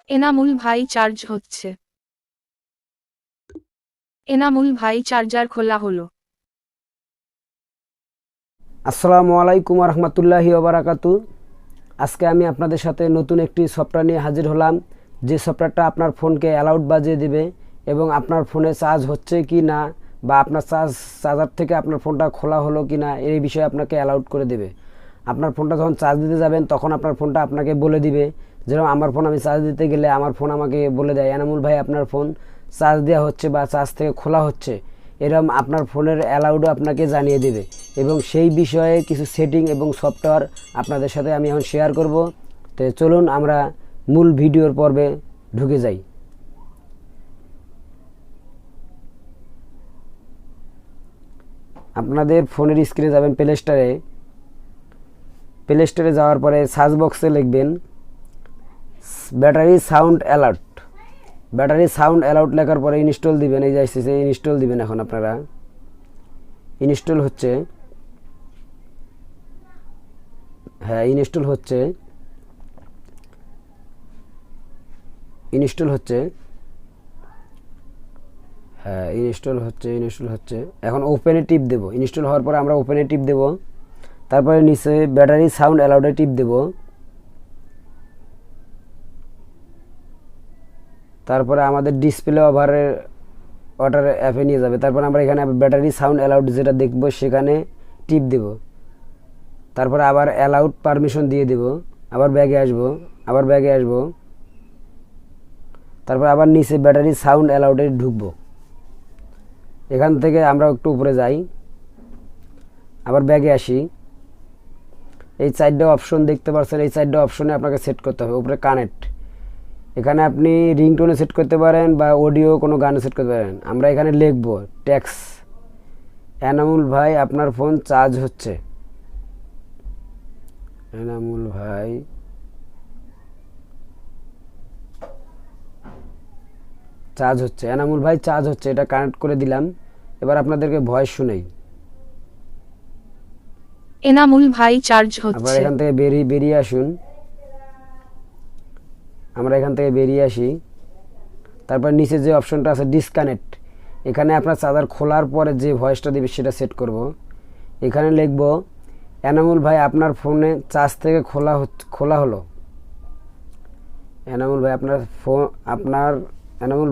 এনামুল ভাই চার্জ হচ্ছে। এনামুল ভাই চার্জার খোলা হলো। আসসালামু আলাইকুম রহমতুল্লাহি ওবারাকাতু। আজকে আমি আপনাদের সাথে নতুন একটি সফটওয়্যার নিয়ে হাজির হলাম, যে সফটওয়্যারটা আপনার ফোনকে অ্যালাউড বাজিয়ে দেবে এবং আপনার ফোনে চার্জ হচ্ছে কি না বা আপনার চার্জার থেকে আপনার ফোনটা খোলা হলো কি না এই বিষয়ে আপনাকে অ্যালাউড করে দেবে। আপনার ফোনটা যখন চার্জ দিতে যাবেন তখন আপনার ফোনটা আপনাকে বলে দিবে, যেরকম আমার ফোন আমি চার্জ দিতে গেলে আমার ফোন আমাকে বলে দেয় এনামুল ভাই আপনার ফোন চার্জ দেওয়া হচ্ছে বা চার্জ থেকে খোলা হচ্ছে, এরকম আপনার ফোনের অ্যালাউডও আপনাকে জানিয়ে দেবে। এবং সেই বিষয়ে কিছু সেটিং এবং সফটওয়্যার আপনাদের সাথে আমি এখন শেয়ার করব। তো চলুন আমরা মূল ভিডিওর পর্বে ঢুকে যাই। আপনাদের ফোনের স্ক্রিনে যাবেন প্লে স্টোরে যাওয়ার পরে সার্চ বক্সে লিখবেন battery sound alert. Battery sound alert লেখার পরে ইনস্টল দিবেন। এই যে আসছে ইনস্টল দিবেন। এখন আপনারা ইনস্টল হচ্ছে, হ্যাঁ ইনস্টল হচ্ছে হ্যাঁ ইনস্টল হচ্ছে। এখন ওপেনে টিপ দেব। ইনস্টল হওয়ার পরে আমরা ওপেনে টিপ দেব। তারপরে নিচে ব্যাটারি সাউন্ড অ্যালাউডে টিপ দেব। তারপরে আমাদের ডিসপ্লে ওয়াটার অ্যাপে নিয়ে যাবে। তারপর আমরা এখানে ব্যাটারি সাউন্ড অ্যালাউড যেটা দেখব সেখানে টিপ দেব। তারপরে আবার অ্যালাউড পারমিশন দিয়ে দেব। আবার ব্যাগে আসবো। তারপর আবার নিচে ব্যাটারি সাউন্ড অ্যালাউডে ঢুকবো। এখান থেকে আমরা একটু উপরে যাই, আবার ব্যাগে আসি। এই চারটা অপশন দেখতে পাচ্ছেন, এই চারটা অপশনে আপনাকে সেট করতে হবে। উপরে কানেক্ট, এখানে আপনি রিংটোনে সেট করতে পারেন বা অডিও কোনো গানে সেট করতে পারেন। আমরা এখানে লিখব ট্যাক্স এনামুল ভাই আপনার ফোন চার্জ হচ্ছে। এনামুল ভাই চার্জ হচ্ছে, এটা কানেক্ট করে দিলাম। এবার আপনাদেরকে ভয়েস শুনেই। এনামুল ভাই চার্জ হচ্ছে। আবার এখান থেকে বেরিয়ে আসুন। আমরা এখান থেকে বেরিয়ে আসি। তারপর নিচে যে অপশনটা আছে ডিসকানেক্ট, এখানে আপনার চার্জার খোলার পরে যে ভয়েসটা দিবে সেটা সেট করব। এখানে লিখব এনামুল ভাই আপনার ফোনে চার্জ থেকে খোলা হলো। এনামুল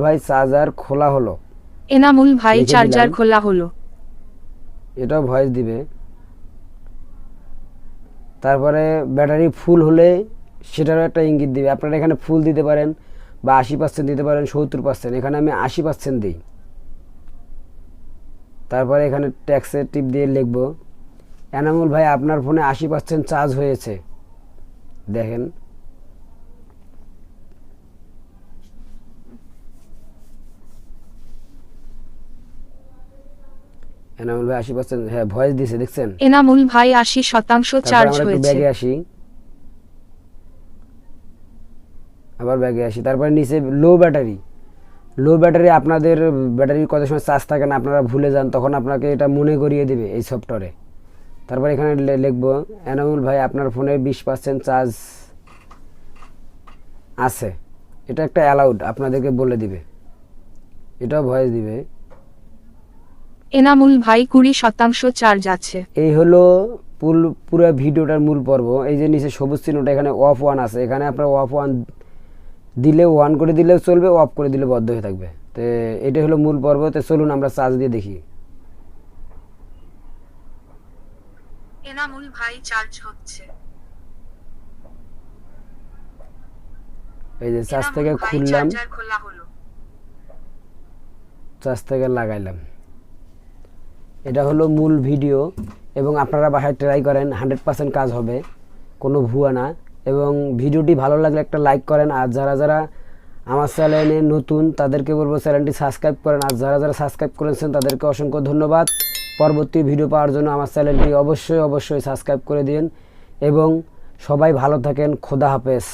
ভাই চার্জার খোলা হলো। এনামুল ভাই চার্জার খোলা হলো। এটাও ভয়েস দিবে। তারপরে ব্যাটারি ফুল হলে সেটারও একটা ইঙ্গিত দিবে। আপনারা এখানে ফুল দিতে পারেন বা 80% দিতে পারেন, 70%। এখানে আমি 80% দিই। তারপরে এখানে ট্যাক্সে টিপ দিয়ে লিখব এনামুল ভাই আপনার ফোনে 80% চার্জ হয়েছে। দেখেন এনামুল ভাই 80%, হ্যাঁ ভয়েস দিছে, দেখছেন? এনামুল ভাই 80% চার্জ হয়েছে। ব্যাগে আসি। তারপরে নিচে লো ব্যাটারি আপনাদের ব্যাটারি কত সময় চার্জ থাকে না আপনারা ভুলে যান, তখন আপনাকে এটা মনে করিয়ে দেবে এই সফটওয়্যারে। তারপর এখানে লিখব এনামুল ভাই আপনার ফোনে 20% চার্জ আছে। এটা একটা অ্যালাউড আপনাদেরকে বলে দিবে। এটাও ভয়েস দিবে। এনামুল ভাই 20% চার্জ আছে। এই হলো পুরো ভিডিওটার মূল পর্ব। এই যে নিচে সবুজ চিহ্নটা, এখানে অফ ওয়ান আছে। এখানে আপনার অফ ওয়ান দিলে অন করে দিলেও চলবে, অফ করে দিলে বন্ধ হয়ে থাকবে। তো এটাই হলো মূল পর্ব। তো চলুন আমরা চার্জ দিয়ে দেখি। এনামুল ভাই চার্জ হচ্ছে। এই যে চার্জ থেকে খুললাম, চার্জ থেকে লাগাইলাম। এটা হলো মূল ভিডিও এবং আপনারা বাসায় ট্রাই করেন, 100% কাজ হবে, কোনো ভুয়া না। এবং ভিডিওটি ভালো লাগলে একটা লাইক করেন। আর যারা আমার চ্যানেলে নতুন তাদেরকে বলবো চ্যানেলটি সাবস্ক্রাইব করেন। আর যারা সাবস্ক্রাইব করেছেন তাদেরকে অসংখ্য ধন্যবাদ। পরবর্তী ভিডিও পাওয়ার জন্য আমার চ্যানেলটি অবশ্যই সাবস্ক্রাইব করে দিন এবং সবাই ভালো থাকেন। খোদা হাফেজ।